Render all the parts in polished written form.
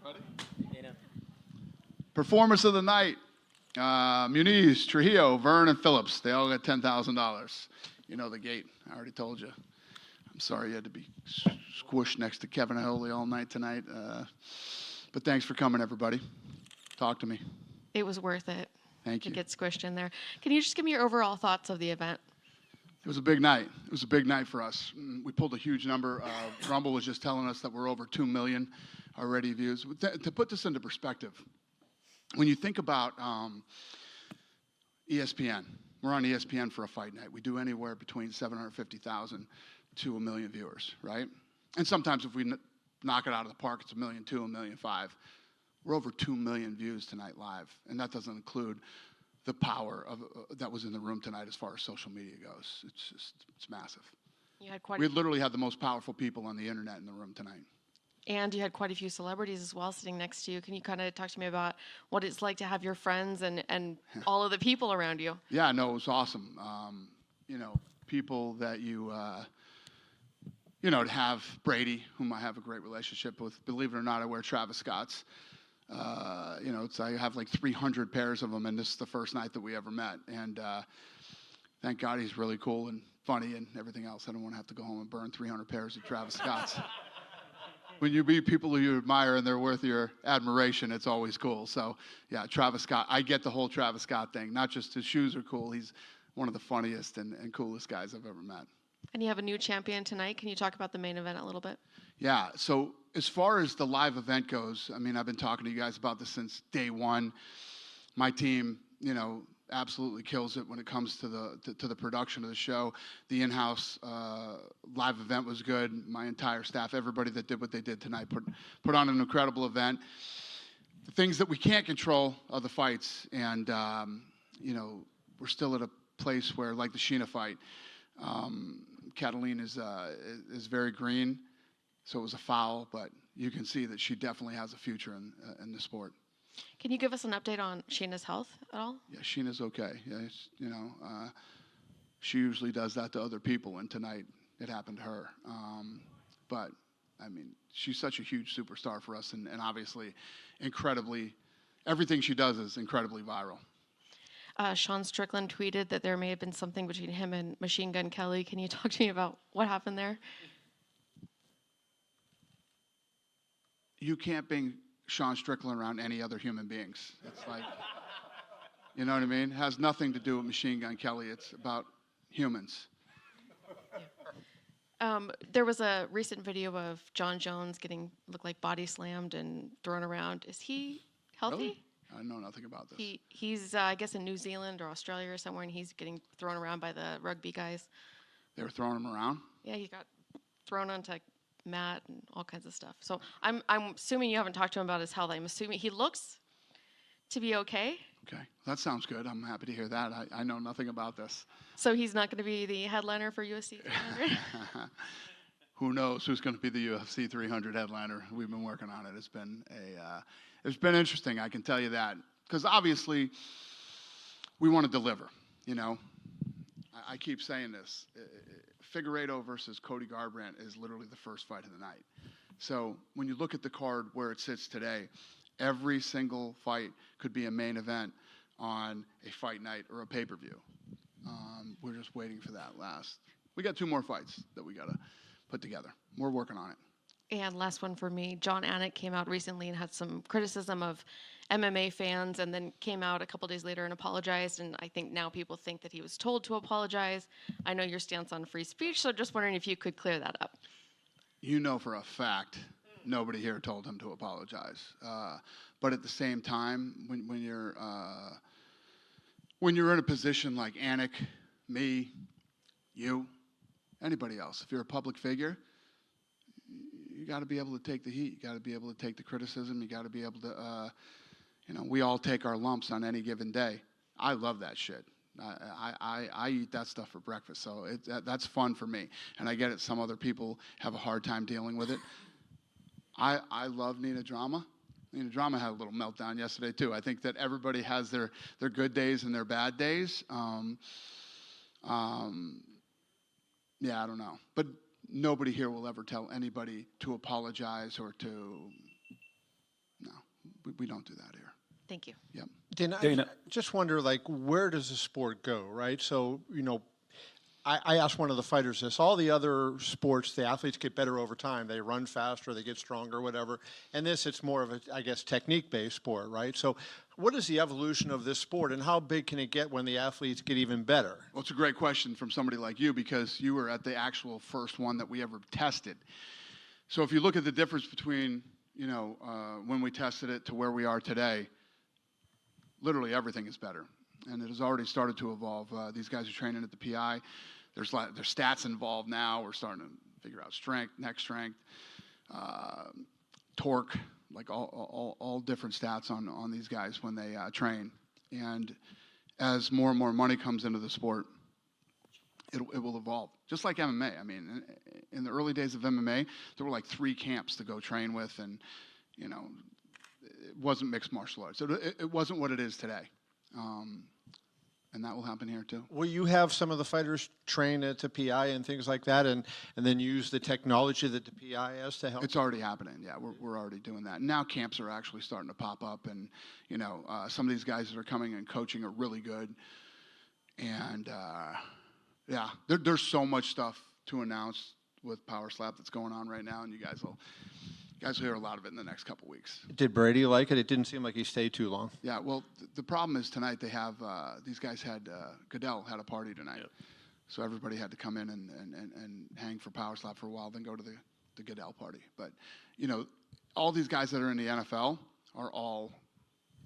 everybody. Sheena. Performance of the night. Muniz, Trujillo, Vern, and Phillips. They all got $10,000. You know the gate. I already told you. I'm sorry you had to be squished next to Kevin Iole all night tonight. But thanks for coming, everybody. Talk to me. It was worth it. Thank you. To get squished in there. Can you just give me your overall thoughts of the event? It was a big night. It was a big night for us. We pulled a huge number. Rumble was just telling us that we're over 2 million already views. To put this into perspective, when you think about ESPN, we're on ESPN for a fight night. We do anywhere between 750,000 to 1 million viewers, right? And sometimes if we knock it out of the park, it's 1.2 million, 1.5 million. We're over 2 million views tonight live, and that doesn't include the power of that was in the room tonight as far as social media goes. It's massive. You had quite We literally had the most powerful people on the internet in the room tonight. And you had quite a few celebrities as well sitting next to you. Can you kind of talk to me about what it's like to have your friends and all of the people around you? Yeah, no, it was awesome. People that to have Brady, whom I have a great relationship with. Believe it or not, I wear Travis Scott's. I have like 300 pairs of them, and this is the first night that we ever met. And thank God he's really cool and funny and everything else. I don't want to have to go home and burn 300 pairs of Travis Scott's. When you meet people who you admire and they're worth your admiration, it's always cool. So, yeah, Travis Scott. I get the whole Travis Scott thing. Not just his shoes are cool. He's one of the funniest and coolest guys I've ever met. And you have a new champion tonight. Can you talk about the main event a little bit? Yeah, so as far as the live event goes, I mean, I've been talking to you guys about this since day one. My team, absolutely kills it when it comes to the production of the show. The in-house live event was good. My entire staff, everybody that did what they did tonight, put on an incredible event. The things that we can't control are the fights, and we're still at a place where, like the Sheena fight, Catalina is very green, so it was a foul, but you can see that she definitely has a future in the sport. Can you give us an update on Sheena's health at all? Yeah, Sheena's okay. Yeah, she usually does that to other people, and tonight it happened to her. But I mean, she's such a huge superstar for us, and obviously, everything she does is incredibly viral. Sean Strickland tweeted that there may have been something between him and Machine Gun Kelly. Can you talk to me about what happened there? You can't bring Sean Strickland around any other human beings. It's like, you know what I mean? It has nothing to do with Machine Gun Kelly. It's about humans. There was a recent video of Jon Jones looked like body slammed and thrown around. Is he healthy? Really? I know nothing about this. He's I guess in New Zealand or Australia or somewhere, and he's getting thrown around by the rugby guys. They were throwing him around? Yeah, he got thrown onto mat and all kinds of stuff. So I'm assuming you haven't talked to him about his health. I'm assuming he looks to be okay. Okay, that sounds good. I'm happy to hear that. I know nothing about this. So he's not going to be the headliner for UFC 300? Who knows who's going to be the UFC 300 headliner? We've been working on it. It's been interesting, I can tell you that. Because obviously, we want to deliver, I keep saying this. Figueiredo versus Cody Garbrandt is literally the first fight of the night. So when you look at the card where it sits today, every single fight could be a main event on a fight night or a pay-per-view. We're just waiting for that last. We got 2 more fights that we got to put together. We're working on it. And last one for me, John Anik came out recently and had some criticism of MMA fans, and then came out a couple days later and apologized. And I think now people think that he was told to apologize. I know your stance on free speech, so just wondering if you could clear that up. You know for a fact nobody here told him to apologize. But at the same time, when you're in a position like Anik, me, you, anybody else, if you're a public figure, you got to be able to take the heat. You got to be able to take the criticism. You got to be able to, we all take our lumps on any given day. I love that shit. I eat that stuff for breakfast, so that's fun for me. And I get it. Some other people have a hard time dealing with it. I love Nina Drama. Nina Drama had a little meltdown yesterday too. I think that everybody has their good days and their bad days. Yeah, I don't know, but nobody here will ever tell anybody to apologize or to. we don't do that here. Thank you. Yep. Dana, I just wonder, like, where does the sport go, right? So, I asked one of the fighters this. All the other sports, the athletes get better over time. They run faster, they get stronger, whatever. And this, it's more of a, I guess, technique-based sport, right? So what is the evolution of this sport, and how big can it get when the athletes get even better? Well, it's a great question from somebody like you because you were at the actual first one that we ever tested. So if you look at the difference between, when we tested it to where we are today, literally everything is better. And it has already started to evolve. These guys are training at the PI. There's stats involved now. We're starting to figure out strength, neck strength, torque, like all different stats on these guys when they train. And as more and more money comes into the sport, it will evolve. Just like MMA. I mean, in the early days of MMA, there were like 3 camps to go train with, and it wasn't mixed martial arts. It wasn't what it is today. And that will happen here too. Will you have some of the fighters train at the PI and things like that, and then use the technology that the PI has to help? It's already happening. Yeah, we're already doing that. Now camps are actually starting to pop up, and some of these guys that are coming and coaching are really good. And there's so much stuff to announce with Power Slap that's going on right now, and you guys will hear a lot of it in the next couple weeks. Did Brady like it? It didn't seem like he stayed too long. Yeah, well, the problem is tonight they have these guys had Goodell had a party tonight, so everybody had to come in and hang for Power Slap for a while, then go to the Goodell party. But all these guys that are in the NFL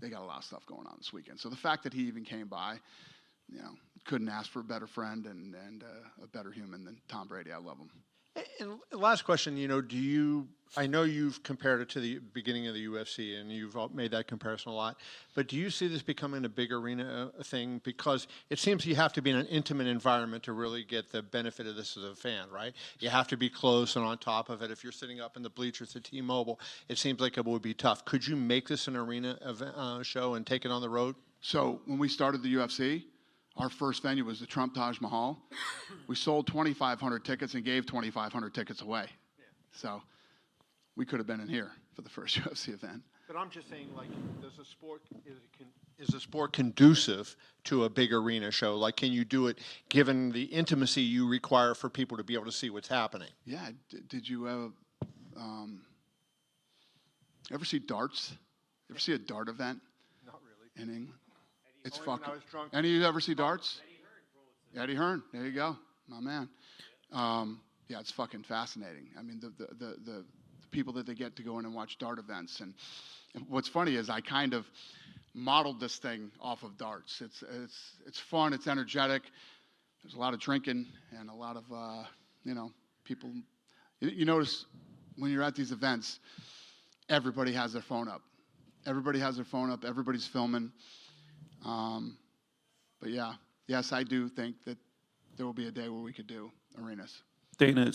they got a lot of stuff going on this weekend. So the fact that he even came by, couldn't ask for a better friend and a better human than Tom Brady. I love him. And last question, I know you've compared it to the beginning of the UFC, and you've made that comparison a lot, but do you see this becoming a big arena thing? Because it seems you have to be in an intimate environment to really get the benefit of this as a fan, right? You have to be close and on top of it. If you're sitting up in the bleachers at T-Mobile, it seems like it would be tough. Could you make this an arena show and take it on the road? So when we started the UFC, our first venue was the Trump Taj Mahal. We sold 2,500 tickets and gave 2,500 tickets away. Yeah. So we could have been in here for the first UFC event. But I'm just saying, like, is the sport conducive to a big arena show? Like, can you do it given the intimacy you require for people to be able to see what's happening? Yeah. Did you ever see darts? You ever see a dart event? Not really. In England? It's fucking. Drunk. Any of you ever see darts? Eddie Hearn. There you go, my man. Yeah, it's fucking fascinating. I mean, the people that they get to go in and watch dart events, and what's funny is I kind of modeled this thing off of darts. It's fun. It's energetic. There's a lot of drinking and a lot of people. You notice when you're at these events, everybody has their phone up. Everybody has their phone up. Everybody's filming. But yeah, yes, I do think that there will be a day where we could do arenas. Dana,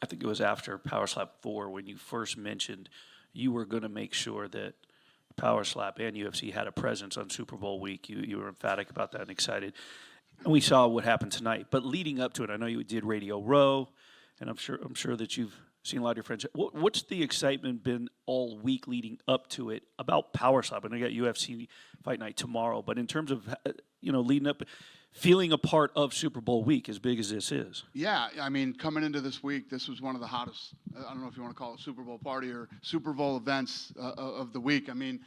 I think it was after Power Slap 4 when you first mentioned you were going to make sure that Power Slap and UFC had a presence on Super Bowl week. You were emphatic about that and excited. And we saw what happened tonight. But leading up to it, I know you did Radio Row, and I'm sure that you've seen a lot of your friends. What's the excitement been all week leading up to it about Power Slap? I know you got UFC Fight Night tomorrow, but in terms of leading up, feeling a part of Super Bowl week as big as this is. Yeah, I mean, coming into this week, this was one of the hottest. I don't know if you want to call it Super Bowl party or Super Bowl events of the week. I mean,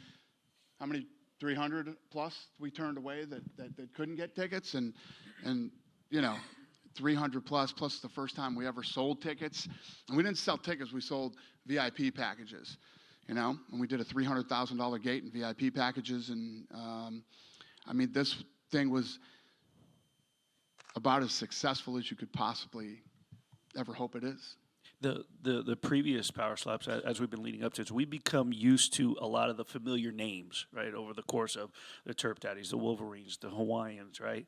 how many 300 plus we turned away that couldn't get tickets, and 300 plus the first time we ever sold tickets. And we didn't sell tickets, we sold VIP packages, and we did a $300,000 gate in VIP packages. And I mean, this thing was about as successful as you could possibly ever hope it is. The previous Power Slaps, as we've been leading up to it, we've become used to a lot of the familiar names, right, over the course of the Turp Daddies, the Wolverines, the Hawaiians, right?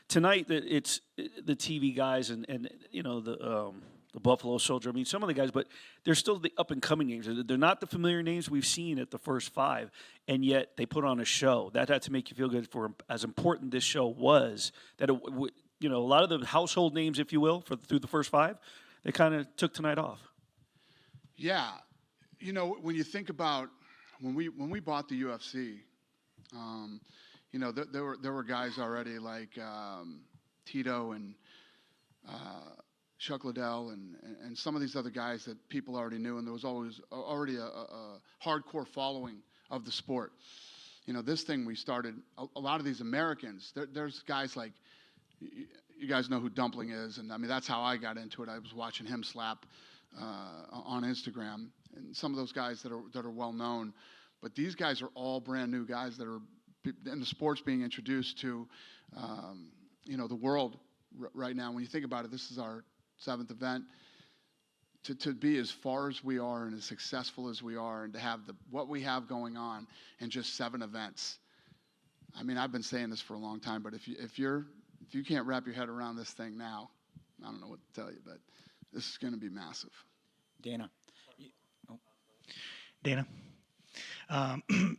Tonight, it's the TV guys and the Buffalo Soldier. I mean, some of the guys, but they're still the up-and-coming names. They're not the familiar names we've seen at the first 5, and yet they put on a show. That had to make you feel good for as important this show was, that a lot of the household names, if you will, through the first 5, they kind of took tonight off. Yeah. When you think about when we bought the UFC, you know, there were guys already like Tito and Chuck Liddell and some of these other guys that people already knew, and there was always already a hardcore following of the sport. You know, this thing we started, a lot of these Americans, there's guys like, you guys know who Dumpling is, and I mean, that's how I got into it. I was watching him slap on Instagram, and some of those guys that are well known, but these guys are all brand new guys that are in the sports being introduced to, you know, the world right now. When you think about it, this is our 7th event. To be as far as we are and as successful as we are, and to have what we have going on in just 7 events. I mean, I've been saying this for a long time, but if you can't wrap your head around this thing now, I don't know what to tell you, but this is going to be massive. Dana. Dana.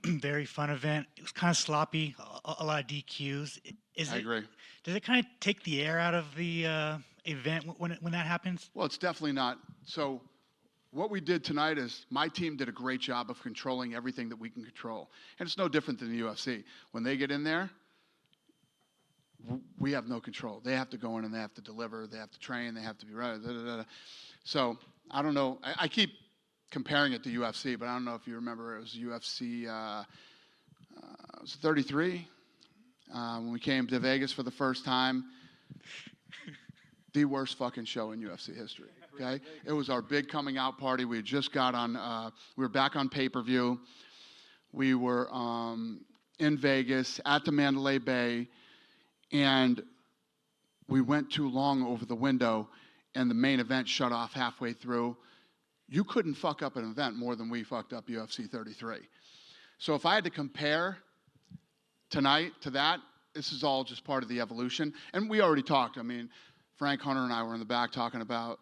Very fun event. It was kind of sloppy, a lot of DQs. I agree. Does it kind of take the air out of the event when that happens? Well, it's definitely not. So what we did tonight is my team did a great job of controlling everything that we can control. And it's no different than the UFC. When they get in there, we have no control. They have to go in and they have to deliver. They have to train. They have to be right. So I don't know. I keep comparing it to UFC, but I don't know if you remember, it was UFC, it was 33, when we came to Vegas for the first time. The worst fucking show in UFC history, okay? It was our big coming out party. We had just got on, we were back on pay-per-view. We were in Vegas at the Mandalay Bay, and we went too long over the window, and the main event shut off halfway through. You couldn't fuck up an event more than we fucked up UFC 33. So if I had to compare tonight to that, this is all just part of the evolution. And we already talked. I mean, Frank Hunter and I were in the back talking about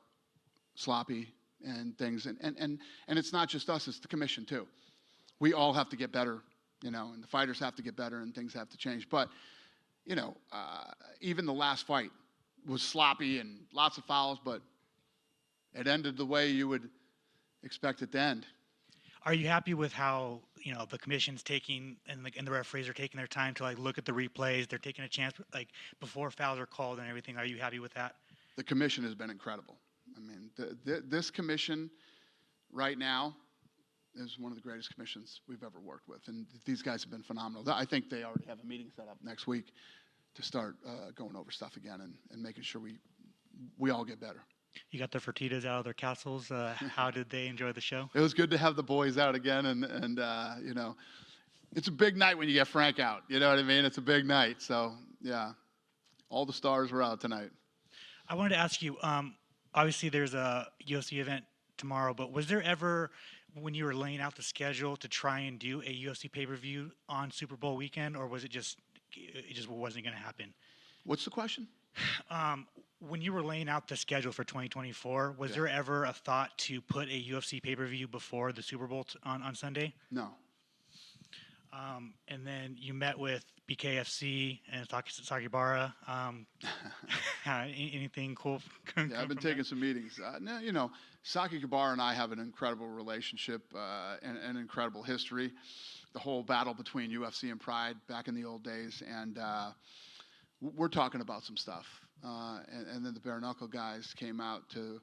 sloppy and things. And it's not just us, it's the commission too. We all have to get better, you know, and the fighters have to get better and things have to change. But, you know, even the last fight was sloppy and lots of fouls, but it ended the way you would expect it to end. Are you happy with how, you know, the commission's taking and the referees are taking their time to like look at the replays? They're taking a chance, like before fouls are called and everything. Are you happy with that? The commission has been incredible. I mean, this commission right now is one of the greatest commissions we've ever worked with, and these guys have been phenomenal. I think they already have a meeting set up next week to start going over stuff again and making sure we all get better. You got the Fertitas out of their castles. How did they enjoy the show? It was good to have the boys out again, and you know, it's a big night when you get Frank out. You know what I mean? It's a big night. So yeah, all the stars were out tonight. I wanted to ask you. Obviously, there's a UFC event tomorrow, but was there ever, when you were laying out the schedule, to try and do a UFC pay-per-view on Super Bowl weekend, or was it just wasn't going to happen? What's the question? When you were laying out the schedule for 2024, was there ever a thought to put a UFC pay-per-view before the Super Bowl on Sunday? No. And then you met with BKFC and Sakibara. Anything cool? Yeah, I've been taking some meetings. No, you know, Saki Kabara and I have an incredible relationship and an incredible history. The whole battle between UFC and Pride back in the old days, and we're talking about some stuff. And then the bare knuckle guys came out to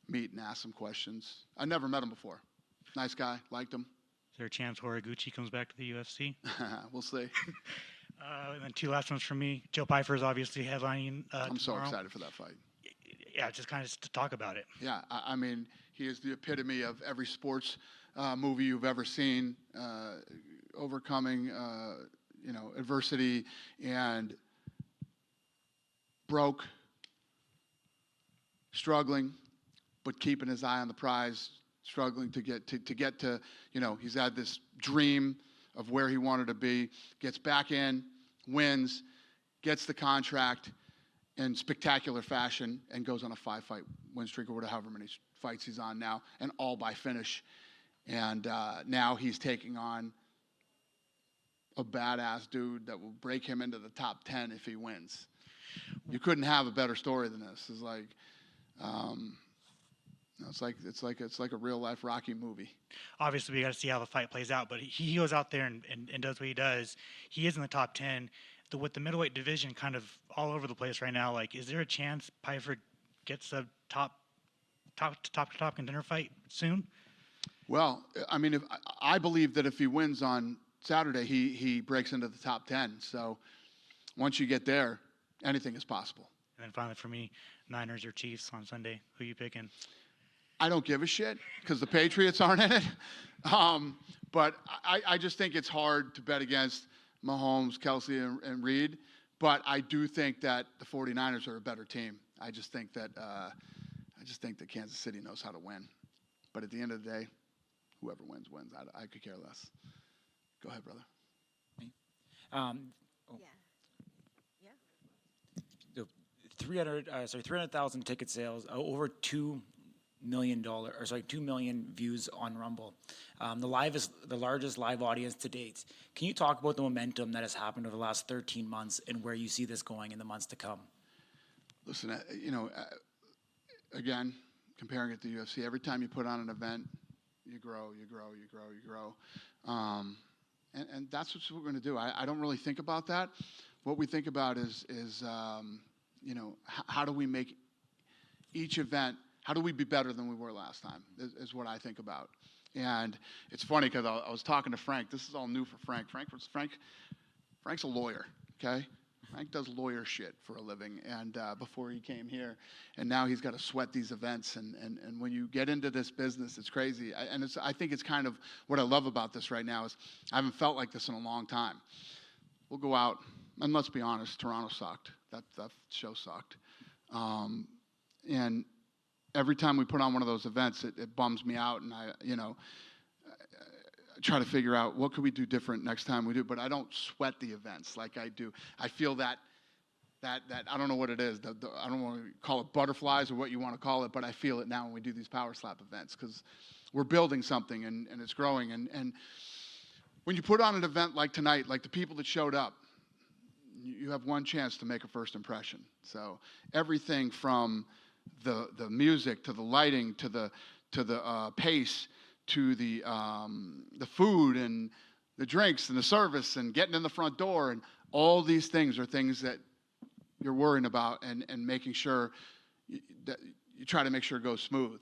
meet and ask some questions. I never met him before. Nice guy, liked him. Is there a chance Horiguchi comes back to the UFC? We'll see. And then 2 last ones from me. Joe Pyfer is obviously headlining I'm so tomorrow. excited for that fight. Yeah, just kind of to talk about it. Yeah, I mean, he is the epitome of every sports movie you've ever seen, overcoming, you know, adversity and broke, struggling, but keeping his eye on the prize, struggling to get to, you know, he's had this dream of where he wanted to be, gets back in, wins, gets the contract in spectacular fashion, and goes on a 5-fight win streak or whatever, however many fights he's on now, and all by finish. And now he's taking on a badass dude that will break him into the top 10 if he wins. You couldn't have a better story than this. It's like, It's like a real life Rocky movie. Obviously, we got to see how the fight plays out, but he goes out there and does what he does. He is in the top 10. With the middleweight division kind of all over the place right now, like, is there a chance Pyfer gets a top contender fight soon? Well, I mean, I believe that if he wins on Saturday, he breaks into the top 10. So once you get there, anything is possible. And then finally for me, Niners or Chiefs on Sunday. Who you picking? I don't give a shit because the Patriots aren't in it. But I just think it's hard to bet against Mahomes, Kelsey, and Reed. But I do think that the 49ers are a better team. I just think that Kansas City knows how to win. But at the end of the day, whoever wins, wins. I could care less. Go ahead, brother. The 300,000 ticket sales, over $2 million, 2 million views on Rumble. The largest live audience to date. Can you talk about the momentum that has happened over the last 13 months and where you see this going in the months to come? Listen, again, comparing it to UFC, every time you put on an event, you grow. And that's what we're going to do. I don't really think about that. What we think about is how do we make each event, how do we be better than we were last time is what I think about. And it's funny because I was talking to Frank. This is all new for Frank. Frank's a lawyer, okay? Frank does lawyer shit for a living, and before he came here, and now he's got to sweat these events. And when you get into this business, it's crazy. I think it's kind of what I love about this right now is I haven't felt like this in a long time. We'll go out, and let's be honest, Toronto sucked. That show sucked. And every time we put on one of those events, it bums me out, and I try to figure out what could we do different next time we do, but I don't sweat the events like I do. I feel that I don't know what it is. I don't want to call it butterflies or what you want to call it, but I feel it now when we do these Power Slap events because we're building something and it's growing. And when you put on an event like tonight, like the people that showed up, you have one chance to make a first impression. So everything from the music to the lighting to the pace to the food and the drinks and the service and getting in the front door, and all these things are things that you're worrying about and making sure that you try to make sure it goes smooth.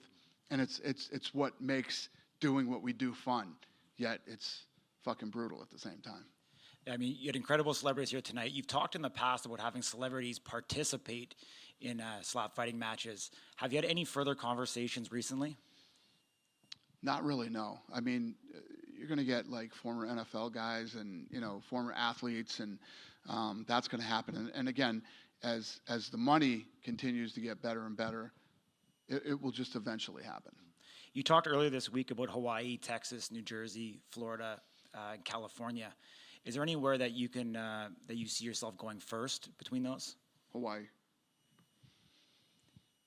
And it's what makes doing what we do fun, yet it's fucking brutal at the same time. I mean, you had incredible celebrities here tonight. You've talked in the past about having celebrities participate in slap fighting matches. Have you had any further conversations recently? Not really, no. I mean, you're going to get like former NFL guys and, former athletes, and that's going to happen. And again, as the money continues to get better and better, it will just eventually happen. You talked earlier this week about Hawaii, Texas, New Jersey, Florida, and California. Is there anywhere that you can that you see yourself going first between those? Hawaii.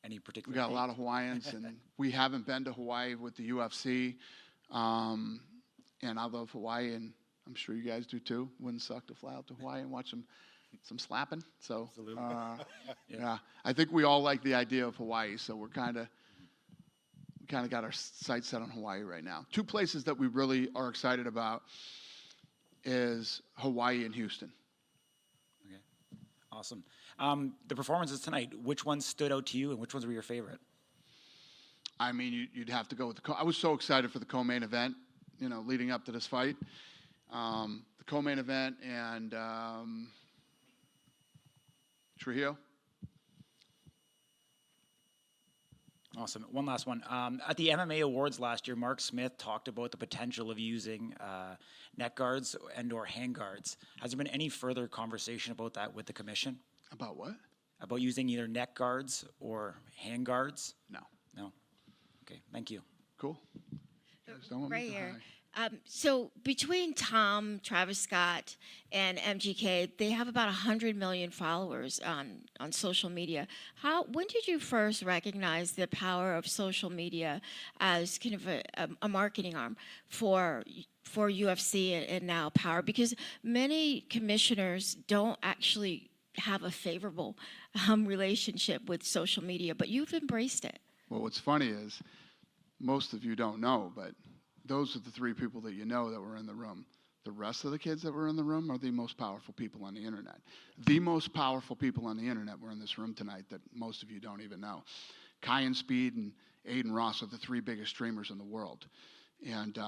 Any particular? We got a lot of Hawaiians, and we haven't been to Hawaii with the UFC. And I love Hawaii, and I'm sure you guys do too. Wouldn't suck to fly out to Hawaii and watch some slapping. So, yeah, I think we all like the idea of Hawaii. So we kind of got our sights set on Hawaii right now. Two places that we really are excited about is Hawaii and Houston. Okay, awesome. The performances tonight, which ones stood out to you and which ones were your favorite? I mean, you'd have to go with I was so excited for the co-main event, leading up to this fight. The co-main event and Trujillo. Awesome. One last one. At the MMA Awards last year, Mark Smith talked about the potential of using neck guards and or hand guards. Has there been any further conversation about that with the commission? About what? About using either neck guards or hand guards? No. No? Okay, thank you. Cool. You guys don't want me Right to here. hide. So between Tom, Travis Scott, and MGK, they have about 100 million followers on social media. When did you first recognize the power of social media as kind of a marketing arm for UFC and now Power? Because many commissioners don't actually have a favorable relationship with social media, but you've embraced it. Well, what's funny is most of you don't know, but those are the 3 people that you know that were in the room. The rest of the kids that were in the room are the most powerful people on the internet. The most powerful people on the internet were in this room tonight that most of you don't even know. Kai and Speed and Aiden Ross are the 3 biggest streamers in the world. And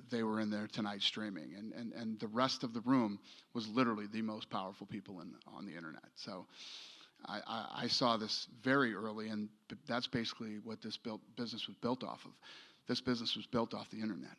they were in there tonight streaming. And the rest of the room was literally the most powerful people on the internet. So I saw this very early, and that's basically what this business was built off of. This business was built off the internet.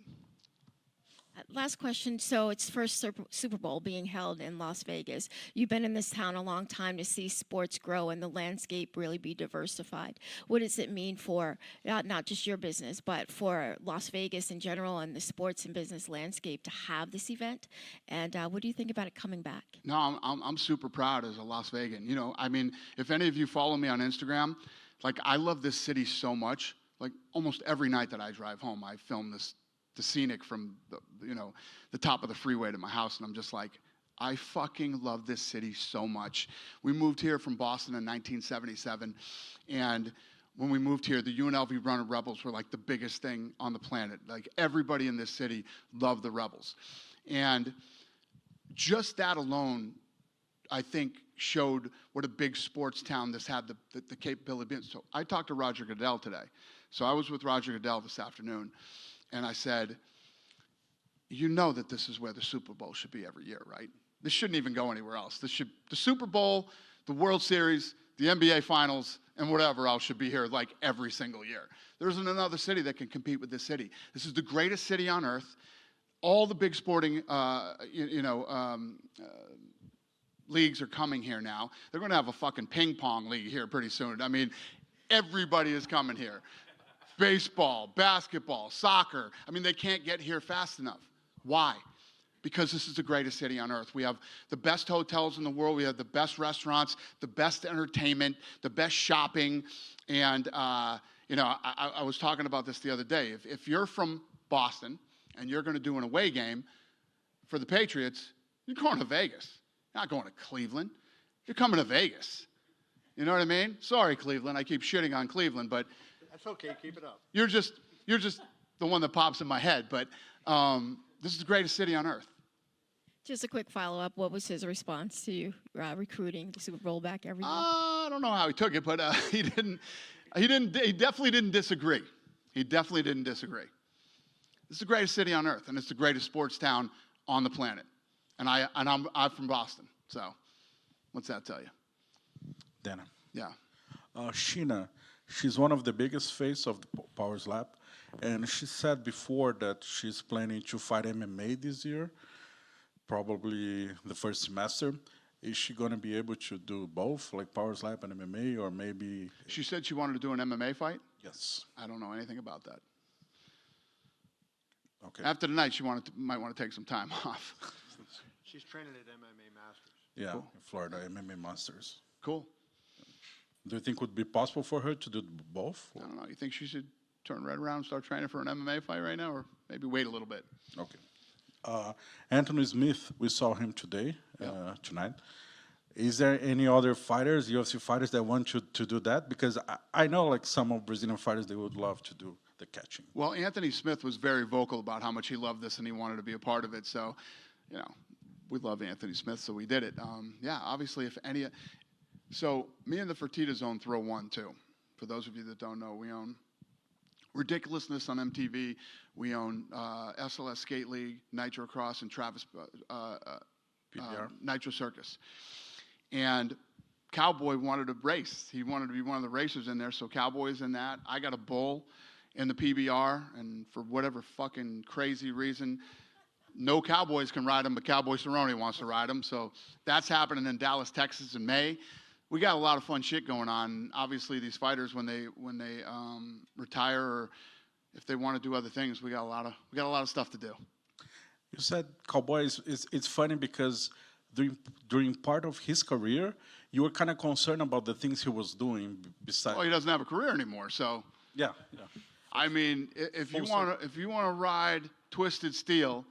Last question. So it's first Super Bowl being held in Las Vegas. You've been in this town a long time to see sports grow and the landscape really be diversified. What does it mean for not just your business, but for Las Vegas in general and the sports and business landscape to have this event? And what do you think about it coming back? No, I'm super proud as a Las Vegan. You know, I mean, if any of you follow me on Instagram, like I love this city so much. Like almost every night that I drive home, I film the scenic from the top of the freeway to my house, and I'm just like, I fucking love this city so much. We moved here from Boston in 1977, and when we moved here, the UNLV Running Rebels were like the biggest thing on the planet. Like everybody in this city loved the Rebels, and just that alone, I think, showed what a big sports town this had the capability of being. So I talked to Roger Goodell today. So I was with Roger Goodell this afternoon, and I said, you know that this is where the Super Bowl should be every year, right? This shouldn't even go anywhere else. The Super Bowl, the World Series, the NBA Finals, and whatever else should be here like every single year. There isn't another city that can compete with this city. This is the greatest city on earth. All the big sporting, leagues are coming here now. They're going to have a fucking ping pong league here pretty soon. I mean, everybody is coming here. Baseball, basketball, soccer. I mean, they can't get here fast enough. Why? Because this is the greatest city on earth. We have the best hotels in the world. We have the best restaurants, the best entertainment, the best shopping. And, I was talking about this the other day. If you're from Boston and you're going to do an away game for the Patriots, you're going to Vegas. You're not going to Cleveland. You're coming to Vegas. You know what I mean? Sorry, Cleveland. I keep shitting on Cleveland, but That's okay. Keep it up. you're just the one that pops in my head. But this is the greatest city on earth. Just a quick follow-up. What was his response to you recruiting the Super Bowl back every year? I don't know how he took it, but he definitely didn't disagree. He definitely didn't disagree. This is the greatest city on earth, and it's the greatest sports town on the planet. And I'm from Boston, so what's that tell you? Dana. Yeah. Sheena, she's one of the biggest face of the Power Slap, and she said before that she's planning to fight MMA this year, probably the first semester. Is she going to be able to do both, like Power Slap and MMA, or maybe? She said she wanted to do an MMA fight? Yes. I don't know anything about that. Okay. After tonight, she might want to take some time off. She's training at MMA Masters. Yeah, Cool. in Florida, MMA Masters. Cool. Do you think it would be possible for her to do both? I don't know. You think she should turn right around and start training for an MMA fight right now, or maybe wait a little bit? Okay. Anthony Smith, we saw him today, tonight. Is there any other fighters, UFC fighters, that want to do that? Because I know, like, some of Brazilian fighters, they would love to do the catching. Well, Anthony Smith was very vocal about how much he loved this and he wanted to be a part of it. So, we love Anthony Smith, so we did it. Obviously, if any. So, me and the Fertitta Zone throw one, too. For those of you that don't know, we own Ridiculousness on MTV. We own SLS Skate League, Nitro Cross, and Travis Nitro Circus. And Cowboy wanted to race. He wanted to be one of the racers in there, so Cowboy's in that. I got a bull in the PBR, and for whatever fucking crazy reason, no Cowboys can ride him, but Cowboy Cerrone wants to ride him. So that's happening in Dallas, Texas in May. We got a lot of fun shit going on. Obviously, these fighters, when they retire or if they want to do other things, we got a lot of stuff to do. You said Cowboy it's funny because during part of his career, you were kind of concerned about the things he was doing besides. Well, he doesn't have a career anymore, so. Yeah. I mean, if you want to ride Twisted Steel,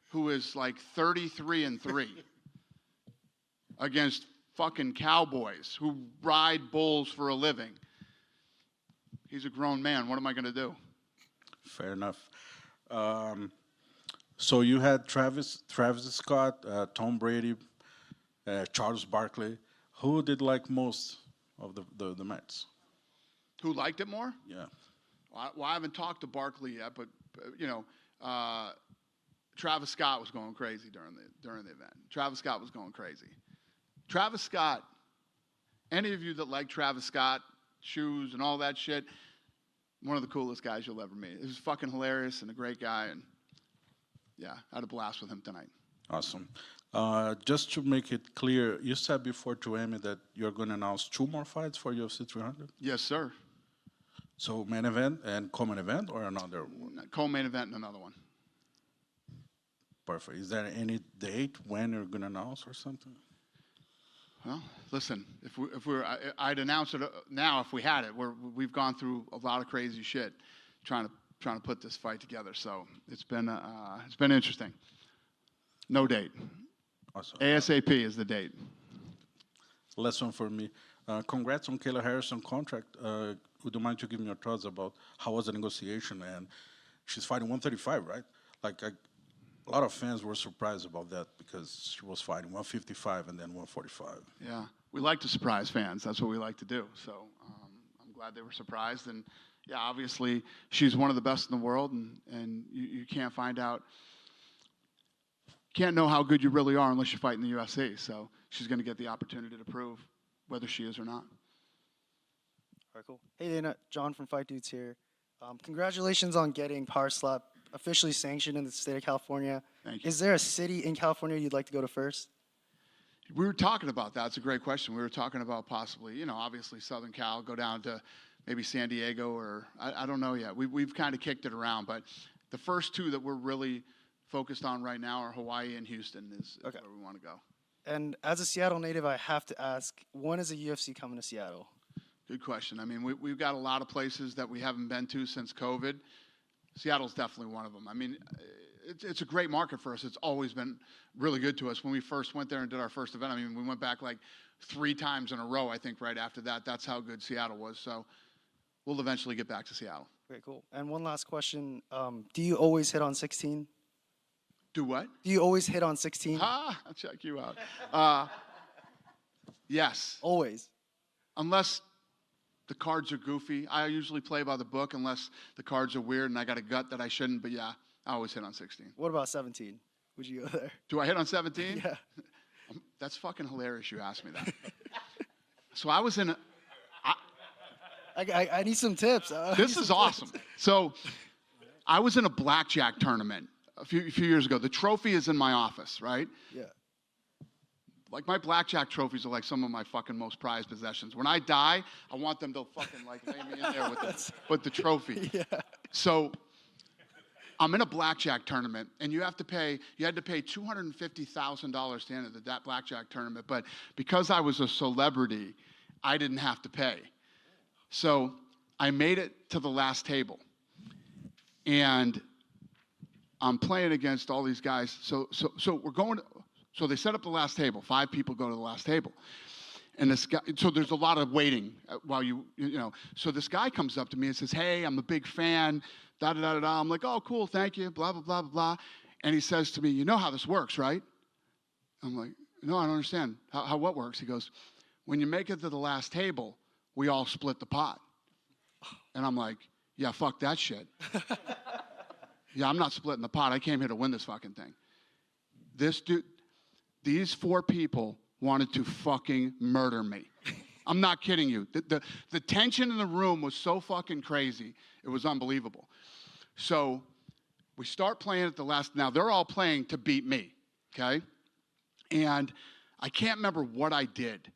who is like 33-3 against fucking cowboys who ride bulls for a living, he's a grown man. What am I going to do? Fair enough. So you had Travis Scott, Tom Brady, Charles Barkley. Who did like most of the Mets? Who liked it more? Yeah. Well, I haven't talked to Barkley yet, but Travis Scott was going crazy during the event. Travis Scott was going crazy. Travis Scott. Any of you that like Travis Scott shoes and all that shit, one of the coolest guys you'll ever meet. He was fucking hilarious and a great guy, and yeah, I had a blast with him tonight. Awesome. Just to make it clear, you said before to Amy that you're going to announce 2 more fights for UFC 300? Yes, sir. So main event and co-main event or another one? Co-main event and another one. Perfect. Is there any date when you're going to announce or something? Well, listen, I'd announce it now if we had it. We've gone through a lot of crazy shit trying to put this fight together. So it's been interesting. No date. Awesome. ASAP is the date. Last one for me. Congrats on Kayla Harrison contract. Would you mind to give me your thoughts about how was the negotiation? And she's fighting 135, right? Like a lot of fans were surprised about that because she was fighting 155 and then 145. Yeah, we like to surprise fans. That's what we like to do. So I'm glad they were surprised. And yeah, obviously she's one of the best in the world, and you can't find out, can't know how good you really are unless you fight in the UFC. So she's going to get the opportunity to prove whether she is or not. All right, cool. Hey, Dana, John from Fight Dudes here. Congratulations on getting Power Slap officially sanctioned in the state of California. Thank you. Is there a city in California you'd like to go to first? We were talking about that. It's a great question. We were talking about possibly, obviously Southern Cal, go down to maybe San Diego or I don't know yet. We've kind of kicked it around, but the first 2 that we're really focused on right now are Hawaii and Houston is Okay. where we want to go. And as a Seattle native, I have to ask, when is a UFC coming to Seattle? Good question. I mean, we've got a lot of places that we haven't been to since COVID. Seattle's definitely one of them. I mean, it's a great market for us. It's always been really good to us. When we first went there and did our first event, I mean, we went back like 3 times in a row, I think, right after that. That's how good Seattle was. So we'll eventually get back to Seattle. Okay, cool. And one last question. Do you always hit on 16? Do what? Do you always hit on 16? I'll check you out. Yes. Always. Unless the cards are goofy. I usually play by the book unless the cards are weird and I got a gut that I shouldn't. But yeah, I always hit on 16. What about 17? Would you go there? Do I hit on 17? Yeah. That's fucking hilarious you asked me that. So I was in a... I need some tips. This is awesome. So I was in a blackjack tournament a few years ago. The trophy is in my office, right? Yeah. Like my blackjack trophies are like some of my fucking most prized possessions. When I die, I want them to fucking like lay me in there with the trophy. Yeah. So I'm in a blackjack tournament, and you had to pay $250,000 to enter that blackjack tournament. But because I was a celebrity, I didn't have to pay. So I made it to the last table, and I'm playing against all these guys. So we're going. So they set up the last table. 5 people go to the last table, and this guy. So there's a lot of waiting while you know. So this guy comes up to me and says, "Hey, I'm a big fan." Da da da da. I'm like, "Oh, cool, thank you." Blah blah blah blah blah. And he says to me, "You know how this works, right?" I'm like, "No, I don't understand. How what works?" He goes, "When you make it to the last table, we all split the pot." And I'm like, "Yeah, fuck that shit." Yeah, I'm not splitting the pot. I came here to win this fucking thing. This dude, these 4 people wanted to fucking murder me. I'm not kidding you. The tension in the room was so fucking crazy. It was unbelievable. So we start playing at the last. Now, they're all playing to beat me, okay? And I can't remember what I did.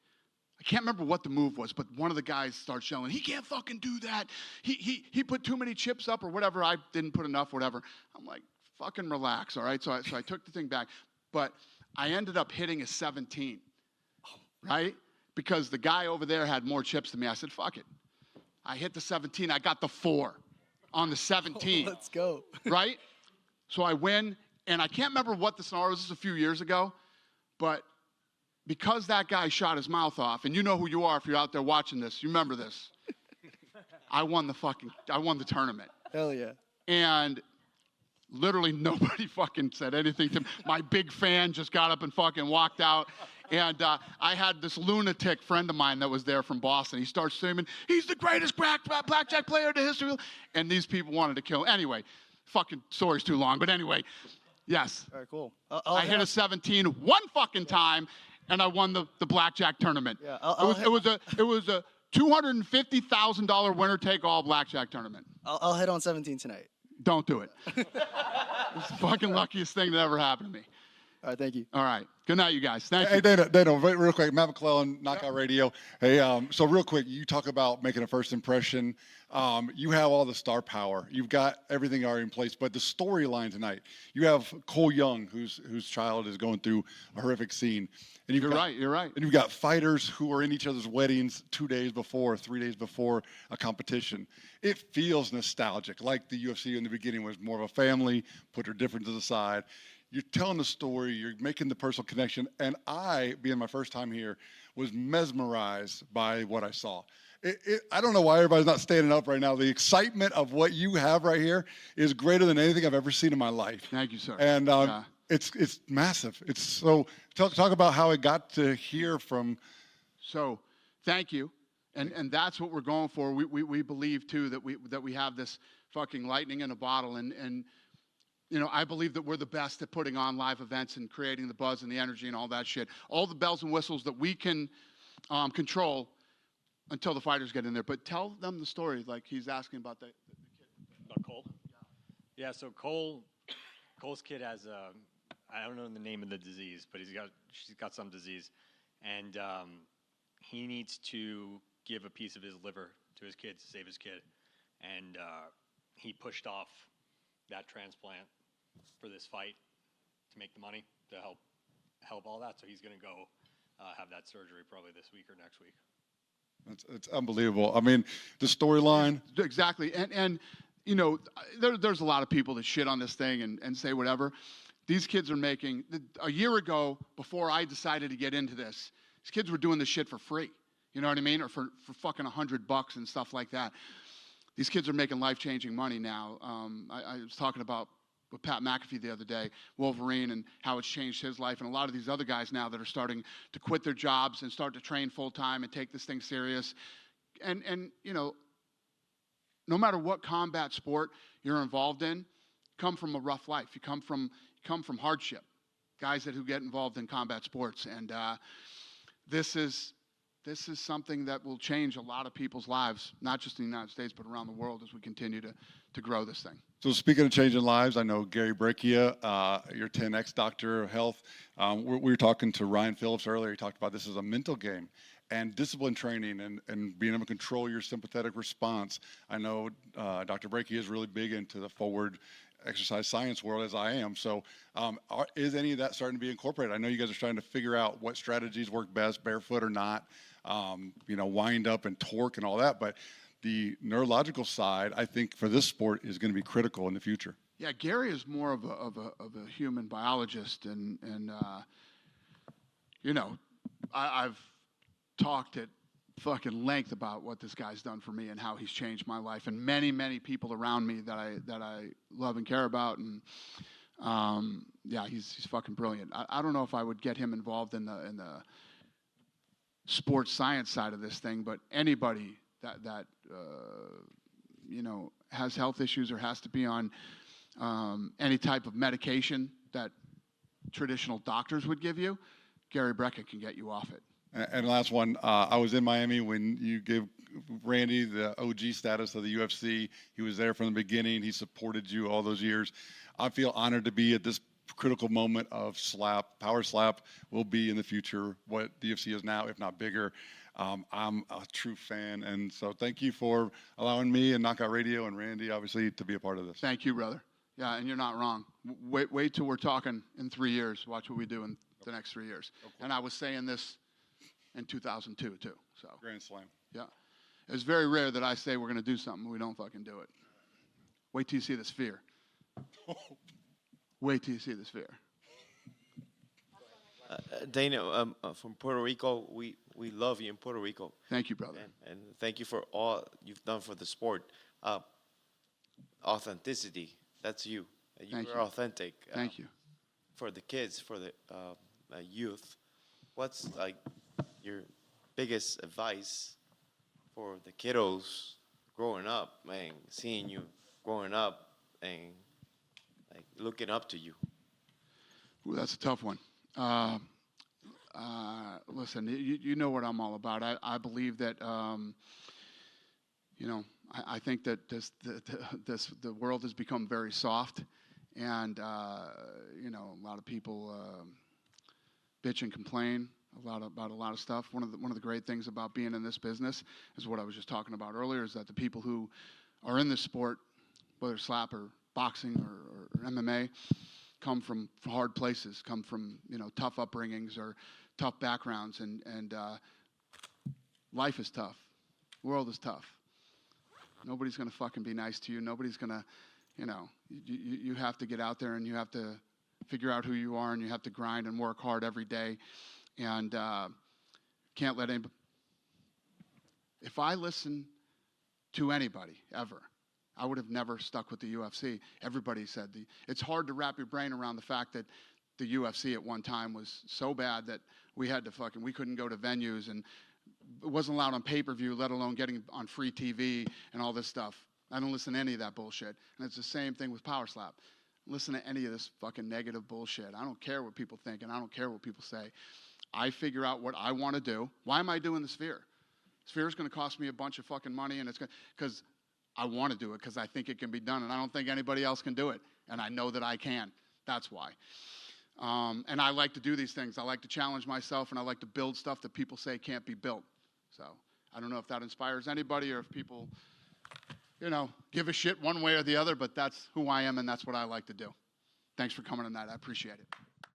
I can't remember what the move was, but one of the guys starts yelling, "He can't fucking do that. He put too many chips up or whatever. I didn't put enough, whatever." I'm like, fucking relax, all right? So I took the thing back. But I ended up hitting a 17, right? Because the guy over there had more chips than me. I said, fuck it. I hit the 17. I got the 4 on the 17. Oh, let's go. Right? So I win, and I can't remember what the scenario was. This was a few years ago, but because that guy shot his mouth off, and you know who you are if you're out there watching this, you remember this. I won the tournament. Hell yeah. And literally nobody fucking said anything to me. My big fan just got up and fucking walked out. And I had this lunatic friend of mine that was there from Boston. He starts screaming, he's the greatest blackjack player in the history. And these people wanted to kill him. Anyway, fucking story's too long. But anyway, yes. All right, cool. I hit a 17 one fucking time, and I won the blackjack tournament. Yeah, it was a $250,000 winner-take-all blackjack tournament. I'll hit on 17 tonight. Don't do it. It's the fucking luckiest thing that ever happened to me. All right, thank you. All right. Good night, you guys. Thank Hey, you. Dana, real quick, Matt McClellan, Knockout Radio. Hey, so real quick, you talk about making a first impression. You have all the star power. You've got everything already in place, but the storyline tonight, you have Cole Young, whose child is going through a horrific scene. And You're right. And you've got fighters who are in each other's weddings 2 days before, 3 days before a competition. It feels nostalgic, like the UFC in the beginning was more of a family, put their differences aside. You're telling the story, you're making the personal connection, and I, being my first time here, was mesmerized by what I saw. I don't know why everybody's not standing up right now. The excitement of what you have right here is greater than anything I've ever seen in my life. Thank you, sir. And it's massive. It's so talk about how it got to hear from. So, thank you, and that's what we're going for. We believe too that we have this fucking lightning in a bottle, and you know, I believe that we're the best at putting on live events and creating the buzz and the energy and all that shit. All the bells and whistles that we can control until the fighters get in there. But tell them the story, like he's asking about the kid. About Cole? Yeah, so Cole's kid has I don't know the name of the disease, but she's got some disease, and he needs to give a piece of his liver to his kid to save his kid, and he pushed off that transplant for this fight to make the money to help all that. So he's going to go have that surgery probably this week or next week. It's unbelievable. I mean, the storyline. Exactly. And you know, there's a lot of people that shit on this thing and say whatever. These kids are making, a year ago, before I decided to get into this, these kids were doing this shit for free. You know what I mean? Or for fucking $100 and stuff like that. These kids are making life-changing money now. I was talking about with Pat McAfee the other day, Wolverine, and how it's changed his life, and a lot of these other guys now that are starting to quit their jobs and start to train full-time and take this thing serious. And you know, no matter what combat sport you're involved in, come from a rough life. You come from hardship. Guys who get involved in combat sports, and this is something that will change a lot of people's lives, not just in the United States, but around the world as we continue to grow this thing. So speaking of changing lives, I know Gary Breccia, your 10X doctor of health. We were talking to Ryan Phillips earlier. He talked about this as a mental game and discipline training and being able to control your sympathetic response. I know Dr. Breccia is really big into the forward exercise science world, as I am. So is any of that starting to be incorporated? I know you guys are trying to figure out what strategies work best, barefoot or not, you know, wind up and torque and all that. But the neurological side, I think, for this sport is going to be critical in the future. Yeah, Gary is more of a human biologist, and you know, I've talked at fucking length about what this guy's done for me and how he's changed my life and many people around me that I love and care about, and yeah, he's fucking brilliant. I don't know if I would get him involved in the sports science side of this thing, but anybody that you know, has health issues or has to be on any type of medication that traditional doctors would give you, Gary Breccia can get you off it. And last one, I was in Miami when you gave Randy the OG status of the UFC. He was there from the beginning. He supported you all those years. I feel honored to be at this critical moment of Power Slap will be in the future what the UFC is now, if not bigger. I'm a true fan, and so thank you for allowing me and Knockout Radio and Randy, obviously, to be a part of this. Thank you, brother. Yeah, and you're not wrong. Wait till we're talking in 3 years. Watch what we do in the next 3 years. And I was saying this in 2002 too. So Grand Slam. Yeah, it's very rare that I say we're going to do something and we don't fucking do it. Wait till you see the sphere. Wait till you see the sphere. Dana, from Puerto Rico, we love you in Puerto Rico. Thank you, brother. And thank you for all you've done for the sport. authenticity. That's you. You Thank were you. authentic. Thank you. For the kids, for the youth, what's like your biggest advice for the kiddos growing up and seeing you growing up and like looking up to you? Ooh, that's a tough one. Listen, you know what I'm all about. I believe that, I think that the world has become very soft, and a lot of people bitch and complain about a lot of stuff. One of the great things about being in this business is what I was just talking about earlier, is that the people who are in this sport, whether slap or boxing or MMA, come from hard places, come from tough upbringings or tough backgrounds, and life is tough. The world is tough. Nobody's gonna fucking be nice to you. Nobody's gonna, you have to get out there and you have to figure out who you are, and you have to grind and work hard every day, and can't let anybody. If I listen to anybody ever, I would have never stuck with the UFC. Everybody said it's hard to wrap your brain around the fact that the UFC at one time was so bad that we couldn't go to venues, and it wasn't allowed on pay-per-view, let alone getting on free TV and all this stuff. I don't listen to any of that bullshit. And it's the same thing with Power Slap. Listen to any of this fucking negative bullshit. I don't care what people think, and I don't care what people say. I figure out what I want to do. Why am I doing the Sphere? Sphere is going to cost me a bunch of fucking money, and it's going because I want to do it, because I think it can be done, and I don't think anybody else can do it, and I know that I can. That's why. And I like to do these things. I like to challenge myself, and I like to build stuff that people say can't be built. So I don't know if that inspires anybody, or if people, give a shit one way or the other, but that's who I am, and that's what I like to do. Thanks for coming tonight. I appreciate it.